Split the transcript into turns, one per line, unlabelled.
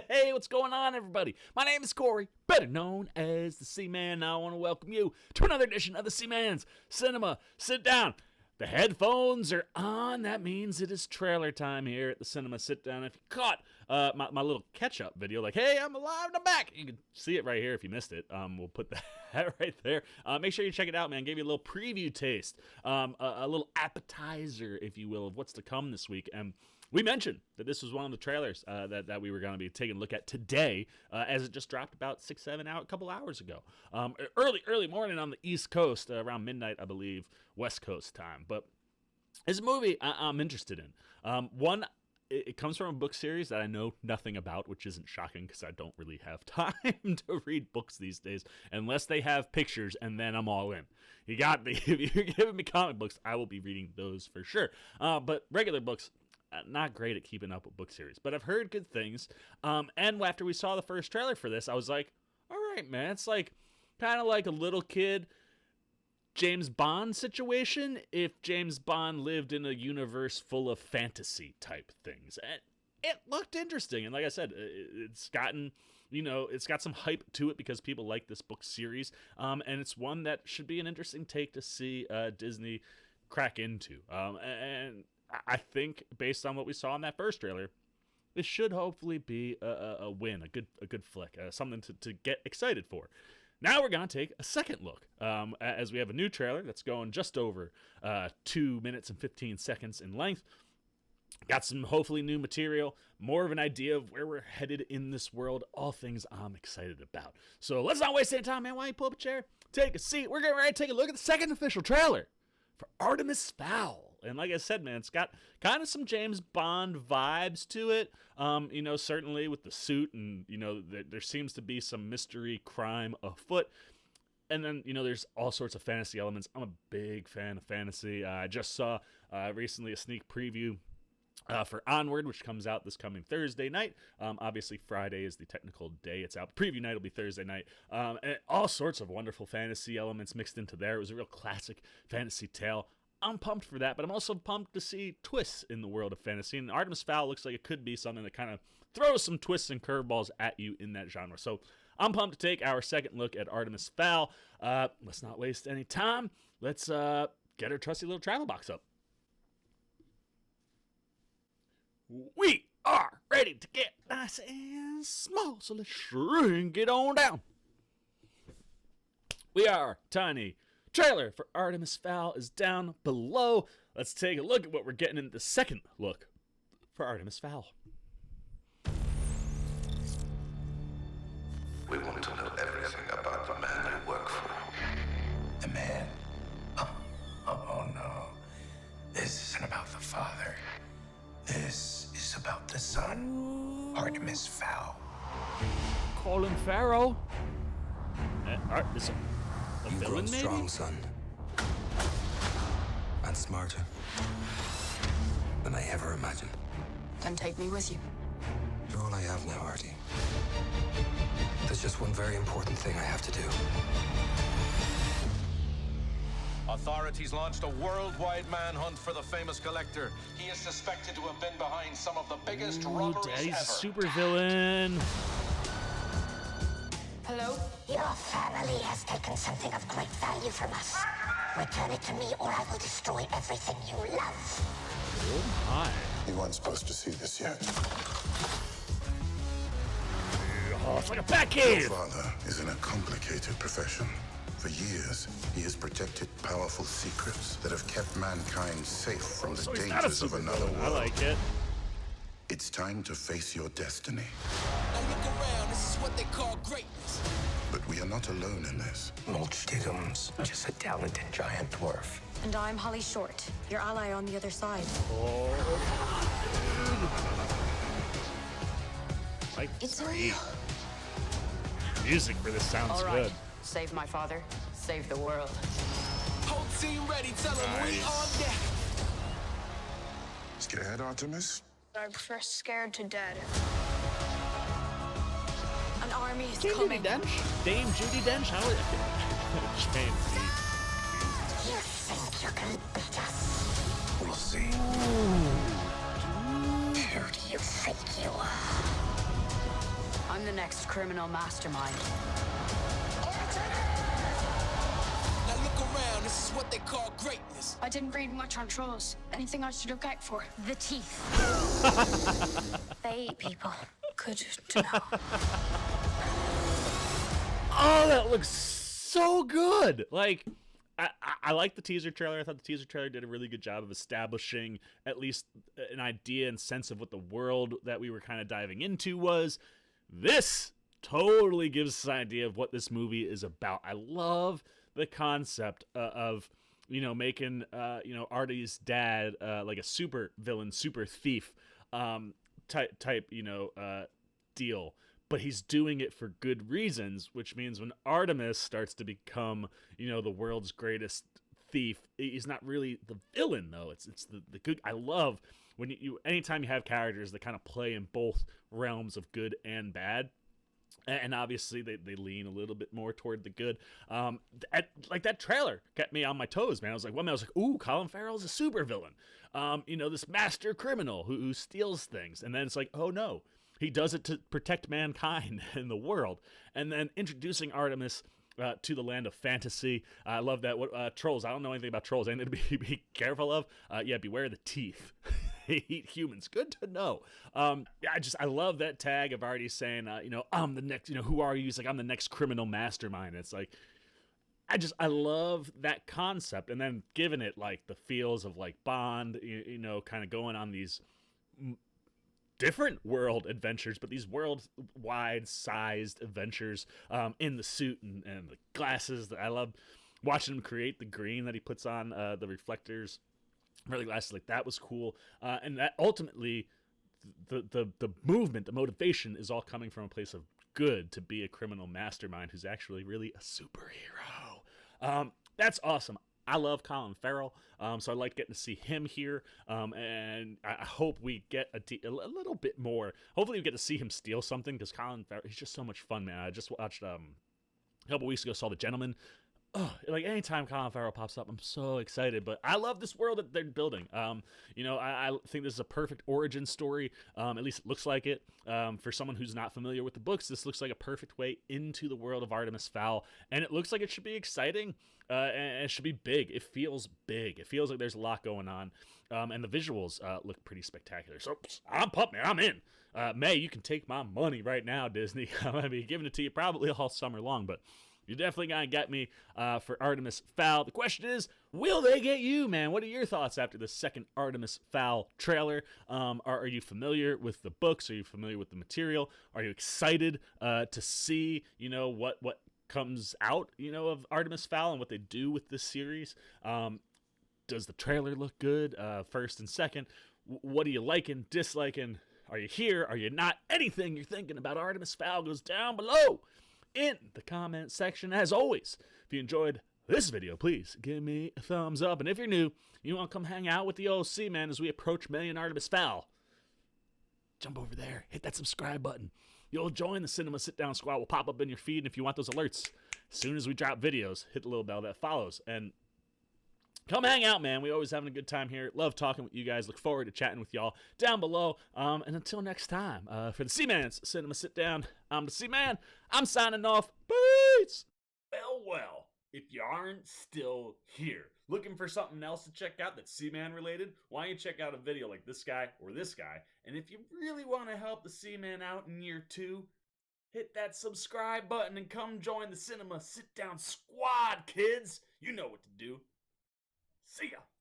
Hey, what's going on, everybody? My name is Corey, better known as the Seaman. I want to welcome you to another edition of the Seaman's Cinema Sit Down. The headphones are on. That means it is trailer time here at the Cinema Sit Down. If you caught my little catch-up video, like, hey, I'm alive and I'm back, you can see it right here if you missed it. We'll put that right there. Make sure you check it out, man. Gave you a little preview taste, a little appetizer, if you will, of what's to come this week. And we mentioned that this was one of the trailers that we were going to be taking a look at today, as it just dropped about 6-7 out a couple hours ago. Early morning on the East Coast, around midnight, I believe, West Coast time. But it's a movie I'm interested in. It comes from a book series that I know nothing about, which isn't shocking because I don't really have time to read books these days unless they have pictures, and then I'm all in. You got me. If you're giving me comic books, I will be reading those for sure. But regular books, not great at keeping up with book series, but I've heard good things. And after we saw the first trailer for this, I was like, all right, man, it's like kind of like a little kid James Bond situation if James Bond lived in a universe full of fantasy type things. And it looked interesting. And like I said, it's gotten, it's got some hype to it because people like this book series. And it's one that should be an interesting take to see Disney crack into. And I think based on what we saw in that first trailer, this should hopefully be a win, a good flick, something to get excited for. Now we're going to take a second look, as we have a new trailer that's going just over 2 minutes and 15 seconds in length. Got some hopefully new material, more of an idea of where we're headed in this world, all things I'm excited about. So let's not waste any time, man. Why don't you pull up a chair, take a seat. We're getting ready to take a look at the second official trailer for Artemis Fowl. And like I said, man, it's got kind of some James Bond vibes to it, certainly with the suit, and, there seems to be some mystery crime afoot. And then, there's all sorts of fantasy elements. I'm a big fan of fantasy. I just saw recently a sneak preview for Onward, which comes out this coming Thursday night. Obviously, Friday is the technical day it's out. The preview night will be Thursday night. And all sorts of wonderful fantasy elements mixed into there. It was a real classic fantasy tale. I'm pumped for that, but I'm also pumped to see twists in the world of fantasy. And Artemis Fowl looks like it could be something that kind of throws some twists and curveballs at you in that genre. So I'm pumped to take our second look at Artemis Fowl. Let's not waste any time. Let's get our trusty little travel box up. We are ready to get nice and small, so let's shrink it on down. We are tiny. Trailer for Artemis Fowl is down below. Let's take a look at what we're getting in the second look for Artemis Fowl.
We want to know everything about the man you work for.
The man? Oh no. This isn't about the father. This is about the son. Artemis Fowl.
Colin Farrell. Is a
You've
villain,
grown
maybe?
strong, son. And smarter than I ever imagined.
Then take me with you.
You're all I have now, Artie. There's just one very important thing I have to do.
Authorities launched a worldwide manhunt for the famous collector. He is suspected to have been behind some of the biggest robberies
Daddy's
ever.
a super villain.
Hello?
Your family has taken something of great value from us. Return it to me or I will destroy everything you love.
Oh my.
You weren't supposed to see this yet.
Oh, it's like a bat cave.
Your father is in a complicated profession. For years, he has protected powerful secrets that have kept mankind safe from the
So he's not a
dangers of
super
another
villain.
world.
I like it.
It's time to face your destiny.
Now look around, this is what they call greatness.
But we are not alone in this.
Mulch Diggum's just a talented giant dwarf.
And I'm Holly Short, your ally on the other side.
Like,
It's
great. Music for this sounds
All right.
good.
Save my father, save the world.
Whole team ready, tell them we on deck.
Scared, Artemis?
I prefer scared to dead.
An army is
Dame Judi
coming.
Dench? Dame Judi Dench? How is it? James.
You think you can beat us?
We'll see.
Who do you think you are?
I'm the next criminal mastermind.
Now look around, this is what they call greatness.
I didn't read much on trolls. Anything I should look out for?
The teeth. They eat people.
Good to know.
Oh, that looks so good. Like, I like the teaser trailer. I thought the teaser trailer did a really good job of establishing at least an idea and sense of what the world that we were kind of diving into was. This totally gives us an idea of what this movie is about. I love the concept of, you know, making, you know, Artie's dad like a super villain, super thief type, you know, deal. But he's doing it for good reasons, which means when Artemis starts to become, you know, the world's greatest thief, he's not really the villain, though. It's the good. I love when you anytime you have characters that kind of play in both realms of good and bad. And obviously they lean a little bit more toward the good. Like that trailer kept me on my toes, man. I was like, ooh, Colin Farrell's a super villain. You know, this master criminal who steals things. And then it's like, oh no. He does it to protect mankind and the world. And then introducing Artemis to the land of fantasy. I love that. What trolls? I don't know anything about trolls. Anything to be careful of? Yeah, beware the teeth. They eat humans. Good to know. I love that tag of Artie saying, you know, I'm the next, you know, who are you? He's like, I'm the next criminal mastermind. It's like, I love that concept. And then giving it like the feels of like Bond, you know, kind of going on these different world adventures, but these world-wide sized adventures in the suit and the glasses. I love watching him create the green that he puts on the reflectors for the glasses. Like, that was cool. And that ultimately, the movement, the motivation is all coming from a place of good to be a criminal mastermind who's actually really a superhero. That's awesome. I love Colin Farrell, so I like getting to see him here, and I hope we get a little bit more. Hopefully we get to see him steal something, because Colin Farrell, he's just so much fun, man. I just watched, a couple weeks ago, saw The Gentleman. Oh, like anytime Colin Farrell pops up, I'm so excited. But I love this world that they're building. You know, I think this is a perfect origin story. At least it looks like it. For someone who's not familiar with the books, this looks like a perfect way into the world of Artemis Fowl. And it looks like it should be exciting. And it should be big. It feels big. It feels like there's a lot going on. And the visuals look pretty spectacular. So I'm pumped, man. I'm in. May, you can take my money right now, Disney. I'm going to be giving it to you probably all summer long, but you're definitely going to get me for Artemis Fowl. The question is, will they get you, man? What are your thoughts after the second Artemis Fowl trailer? Are you familiar with the books? Are you familiar with the material? Are you excited to see, you know, what comes out, you know, of Artemis Fowl and what they do with this series? Does the trailer look good? First and second, what are you liking, disliking? Are you here? Are you not? Anything you're thinking about Artemis Fowl goes down below in the comment section. As always, if you enjoyed this video, please give me a thumbs up. And if you're new, you want to come hang out with the OC, man, as we approach million Artemis Fowl, jump over there, hit that subscribe button. You'll join the Cinema Sit-Down Squad. Will pop up in your feed, and if you want those alerts, as soon as we drop videos, hit the little bell that follows. And come hang out, man. We always having a good time here. Love talking with you guys. Look forward to chatting with y'all down below. And until next time, for the Seaman's Cinema Sit Down, I'm the Seaman. I'm signing off. Peace. Well, if you aren't still here, looking for something else to check out that's Seaman related, why don't you check out a video like this guy or this guy? And if you really want to help the Seaman out in year 2, hit that subscribe button and come join the Cinema Sit Down Squad, kids. You know what to do. See ya.